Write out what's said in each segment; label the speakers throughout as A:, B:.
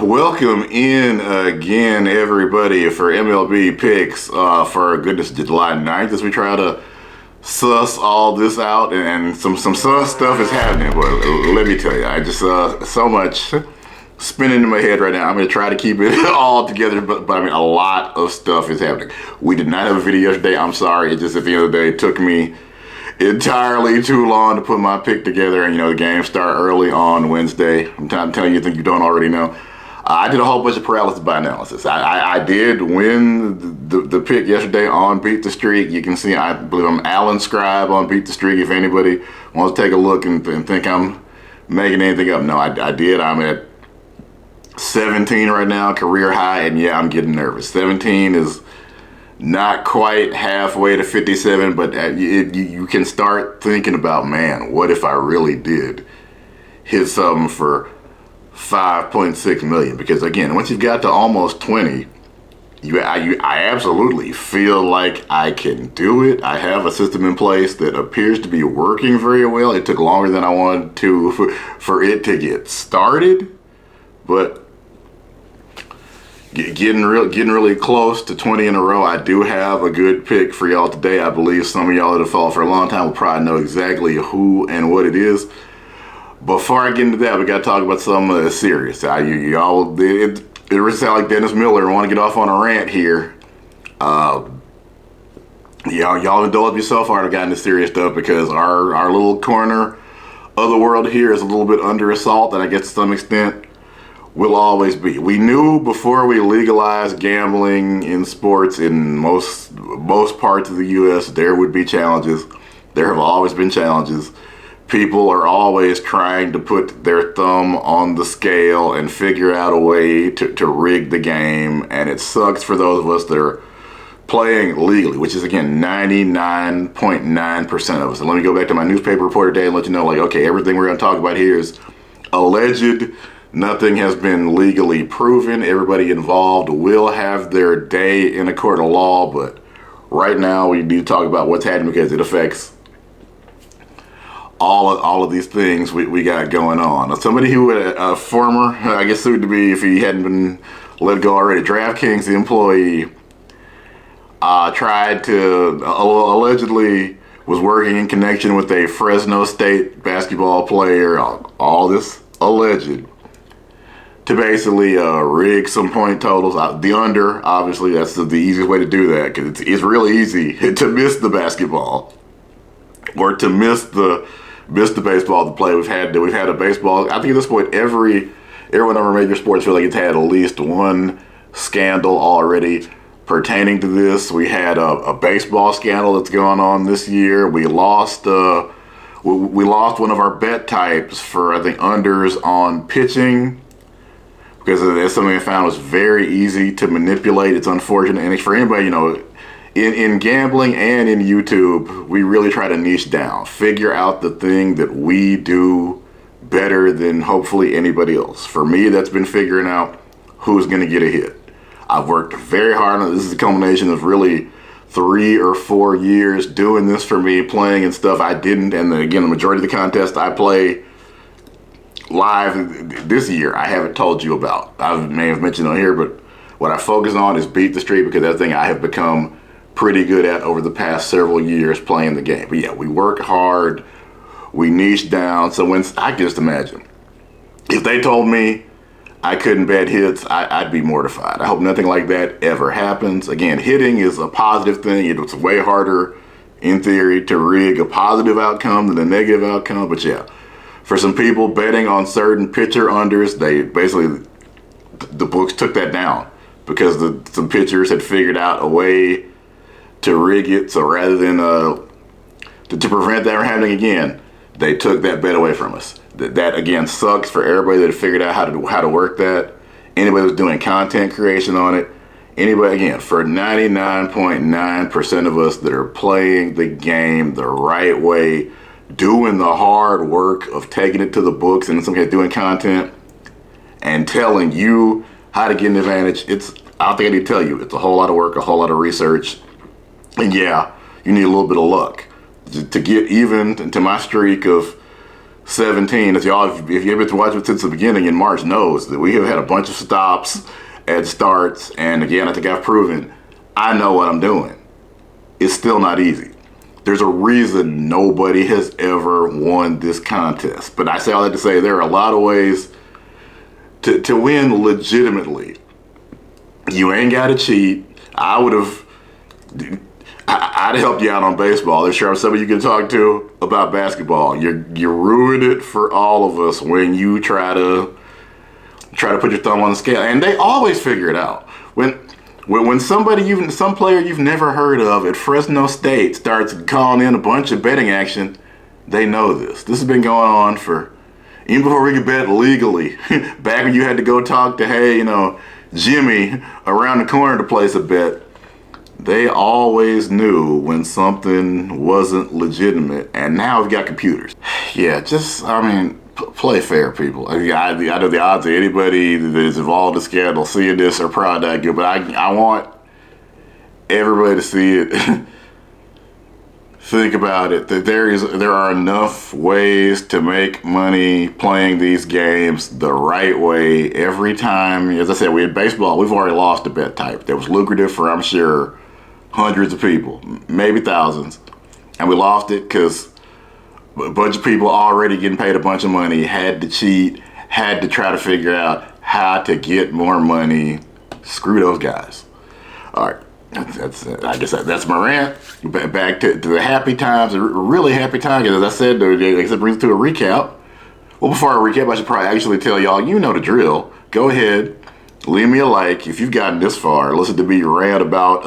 A: Welcome in again, everybody, for MLB picks for goodness, July 9th, as we try to suss all this out, and some sus stuff is happening. But let me tell you, I just so much spinning in my head right now. I'm gonna try to keep it all together, but I mean, a lot of stuff is happening. We did not have a video yesterday. I'm sorry. It just at the end of the day, it took me entirely too long to put my pick together, and the games start early on Wednesday. I'm telling you, think you don't already know. I did a whole bunch of paralysis by analysis. I did win the pick yesterday on Beat the Streak. You can see, I believe I'm Alan Scribe on Beat the Streak. If anybody wants to take a look and think I'm making anything up, no, I did. I'm at 17 right now, career high, and yeah, I'm getting nervous. 17 is not quite halfway to 57, but you can start thinking about, man, what if I really did hit something for 5.6 million? Because again, once you've got to almost 20, I absolutely feel like I can do it. I have a system in place that appears to be working very well. It took longer than I wanted to for it to get started, but getting really close to 20 in a row. I do have a good pick for y'all today. I believe some of y'all that have followed for a long time will probably know exactly who and what it is. Before I get into that, we got to talk about something serious. It really sounds like Dennis Miller. I want to get off on a rant here. Y'all indulge me so far. I've gotten into serious stuff because our little corner of the world here is a little bit under assault, and I guess to some extent will always be. We knew before we legalized gambling in sports in most parts of the U.S. there would be challenges. There have always been challenges. People are always trying to put their thumb on the scale and figure out a way to rig the game, and it sucks for those of us that are playing legally, which is, again, 99.9% of us. And let me go back to my newspaper report today and let you know, okay, everything we're going to talk about here is alleged. Nothing has been legally proven. Everybody involved will have their day in a court of law, but right now we need to talk about what's happening because it affects all of these things we got going on. Somebody who, a former, I guess soon to be, if he hadn't been let go already, DraftKings employee, tried to, allegedly was working in connection with a Fresno State basketball player, all this alleged, to basically rig some point totals. The under, obviously, that's the easiest way to do that because it's really easy to miss the basketball or to miss the baseball to play. We've had a baseball. I think at this point, every one of our major sports feel like it's had at least one scandal already pertaining to this. We had a baseball scandal that's going on this year. We lost one of our bet types for, I think, unders on pitching because that's something I found was very easy to manipulate. It's unfortunate, and for anybody, in gambling and in YouTube, we really try to niche down, figure out the thing that we do better than hopefully anybody else. For me, that's been figuring out who's going to get a hit. I've worked very hard on it. This is a culmination of really 3 or 4 years doing this for me, playing and stuff I didn't. And then again, the majority of the contests I play live this year, I haven't told you about. I may have mentioned on here, but what I focus on is Beat the Streak because that's the thing I have become pretty good at over the past several years playing the game. But yeah, we work hard, we niche down. So when I can just imagine if they told me I couldn't bet hits, I'd be mortified. I hope nothing like that ever happens. Again, hitting is a positive thing. It's way harder in theory to rig a positive outcome than a negative outcome. But yeah, for some people betting on certain pitcher unders, they basically, the books took that down because some pitchers had figured out a way to rig it. So rather than to prevent that from happening again, they took that bet away from us. That again sucks for everybody that figured out how to work that. Anybody that's doing content creation on it. Anybody, again, for 99.9% of us that are playing the game the right way, doing the hard work of taking it to the books and in some case doing content and telling you how to get an advantage. I don't think I need to tell you. It's a whole lot of work, a whole lot of research. And yeah, you need a little bit of luck to get even to my streak of 17, as y'all, if you've been watching since the beginning in March, knows that we have had a bunch of stops and starts. And again, I think I've proven I know what I'm doing. It's still not easy. There's a reason nobody has ever won this contest. But I say all that to say there are a lot of ways to win legitimately. You ain't got to cheat. I'd help you out on baseball. There's sure somebody you can talk to about basketball. You ruin it for all of us when you try to put your thumb on the scale. And they always figure it out. When somebody some player you've never heard of at Fresno State starts calling in a bunch of betting action, they know this. This has been going on for even before we could bet legally. Back when you had to go talk to Jimmy around the corner to place a bet. They always knew when something wasn't legitimate, and now we've got computers. Yeah, play fair, people. I know the odds of anybody that is involved in the scandal seeing this are probably not good, but I want everybody to see it. Think about it, that there are enough ways to make money playing these games the right way every time. As I said, we had baseball, we've already lost a bet type that was lucrative for, I'm sure, hundreds of people, maybe thousands. And we lost it because a bunch of people already getting paid a bunch of money had to cheat, had to try to figure out how to get more money. Screw those guys. All right. I guess that's my rant. Back to the happy times, the really happy times. As I said, it brings us to a recap. Well, before I recap, I should probably actually tell y'all, you know the drill. Go ahead, leave me a like if you've gotten this far. Listen to me rant about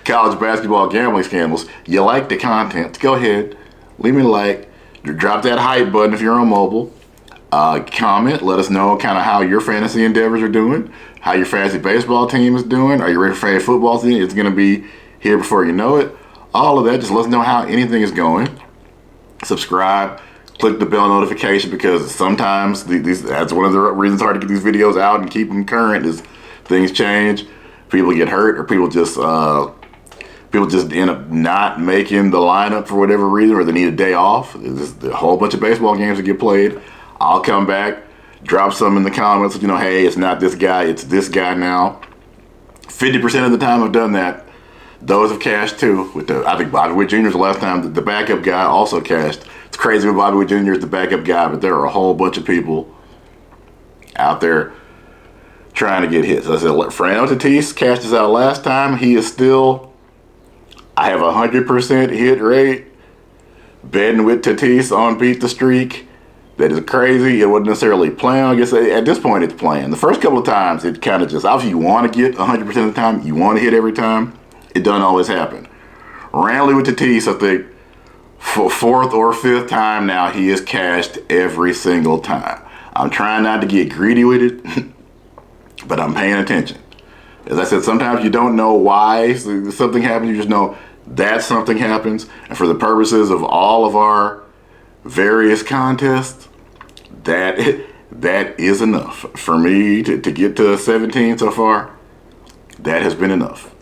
A: college basketball gambling scandals. You like the content, go ahead, leave me a like. Drop that hype button if you're on mobile. Comment, let us know kind of how your fantasy endeavors are doing, how your fantasy baseball team is doing. Are you ready for fantasy football season? It's going to be here before you know it. All of that, just let us know how anything is going. Subscribe, click the bell notification, because sometimes that's one of the reasons it's hard to get these videos out and keep them current is things change, people get hurt, or people just end up not making the lineup for whatever reason, or they need a day off. There's a whole bunch of baseball games that get played. I'll come back, drop some in the comments, hey, it's not this guy, it's this guy now. 50% of the time I've done that. Those have cashed too. I think Bobby Witt Jr. is the last time the backup guy also cashed. It's crazy when Bobby Witt Jr. is the backup guy, but there are a whole bunch of people out there trying to get hits. As I said, Fernando Tatis cashed us out last time. He is still, I have 100% hit rate betting with Tatis on Beat the Streak. That is crazy. It wasn't necessarily planned. I guess at this point it's planned. The first couple of times it kind of just, obviously you want to get 100% of the time. You want to hit every time. It doesn't always happen. Randomly with Tatis, I think for fourth or fifth time now, he is cashed every single time. I'm trying not to get greedy with it, but I'm paying attention. As I said, sometimes you don't know why something happens. You just know that something happens. And for the purposes of all of our various contests, that is enough for me to get to 17 so far. That has been enough.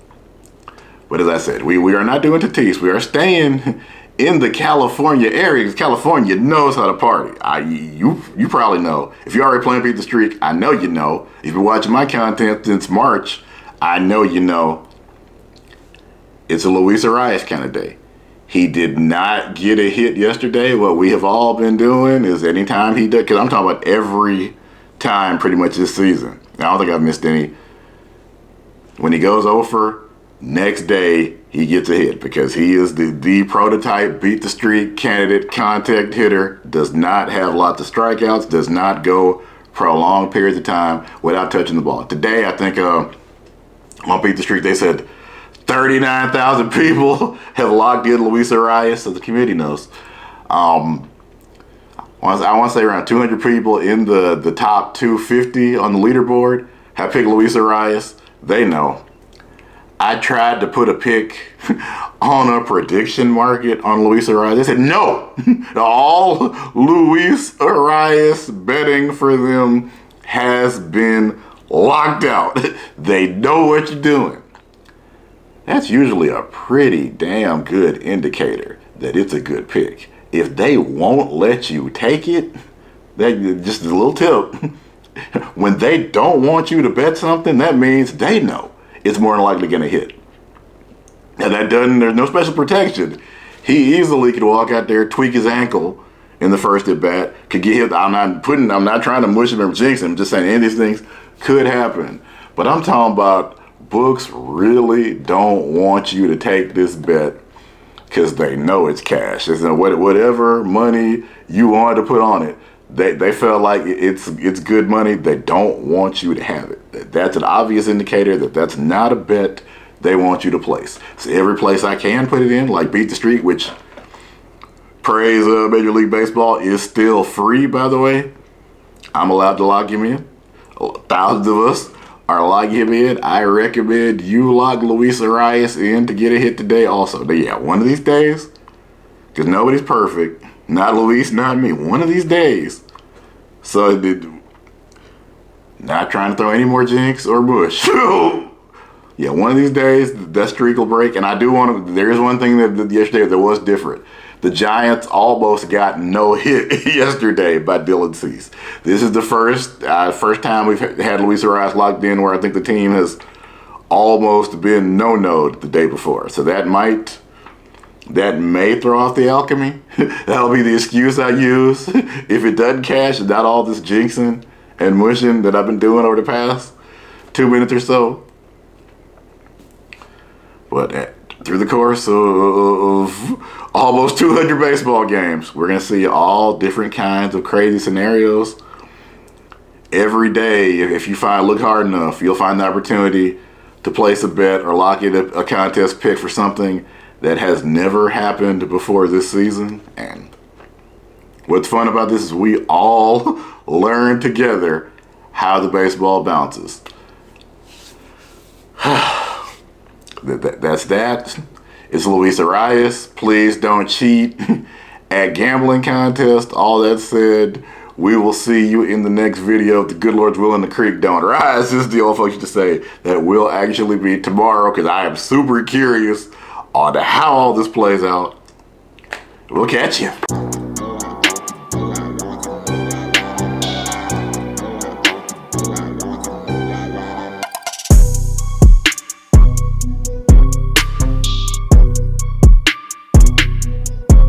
A: But as I said, we are not doing Tatis. We are staying in the California area, because California knows how to party. You probably know. If you're already playing Beat the Streak, I know you know. If you've been watching my content since March, I know you know. It's a Luis Arias kind of day. He did not get a hit yesterday. What we have all been doing is anytime he does, because I'm talking about every time pretty much this season. I don't think I've missed any. When he goes over, next day he gets a hit, because he is the prototype Beat the Streak candidate, contact hitter, does not have lots of strikeouts, does not go prolonged periods of time without touching the ball. Today, I think on Beat the Streak, they said 39,000 people have logged in Luis Arias, so the committee knows. I want to say around 200 people in the top 250 on the leaderboard have picked Luis Arias. They know. I tried to put a pick on a prediction market on Luis Arias. They said no. All Luis Arias betting for them has been locked out. They know what you're doing. That's usually a pretty damn good indicator that it's a good pick. if they won't let you take it, that just a little tip. When they don't want you to bet something, that means they know it's more than likely going to hit. And that doesn't, there's no special protection. He easily could walk out there, tweak his ankle in the first at bat, could get hit. I'm not trying to mush him or jinx him. I'm just saying any of these things could happen. But I'm talking about books really don't want you to take this bet because they know it's cash. It's whatever money you wanted to put on it, they felt like it's good money. They don't want you to have it. That's an obvious indicator that that's not a bet they want you to place. So every place I can put it in, like Beat the Streak, which praise Major League Baseball, is still free, by the way. I'm allowed to lock him in. Thousands of us are locking him in. I recommend you lock Luis Arias in to get a hit today also. But yeah, one of these days, because nobody's perfect, not Luis, not me, one of these days. So not trying to throw any more jinx or bush. Yeah, one of these days, that streak will break. And I do want to, there is one thing that yesterday that was different. The Giants almost got no hit yesterday by Dylan Cease. This is the first time we've had Luis Arias locked in where I think the team has almost been no-no'd the day before. So that may throw off the alchemy. That'll be the excuse I use. If it doesn't cash, not all this jinxing and mushing that I've been doing over the past 2 minutes or so. But through the course of almost 200 baseball games, we're going to see all different kinds of crazy scenarios. Every day, if you look hard enough, you'll find the opportunity to place a bet or lock in a contest pick for something that has never happened before this season. And what's fun about this is we all learn together how the baseball bounces. That's that. It's Luis Arias. Please don't cheat at gambling contest. All that said, we will see you in the next video. If the good Lord's will and the creek don't rise, this is the old folks used to say, that will actually be tomorrow, because I am super curious on how all this plays out. We'll catch you.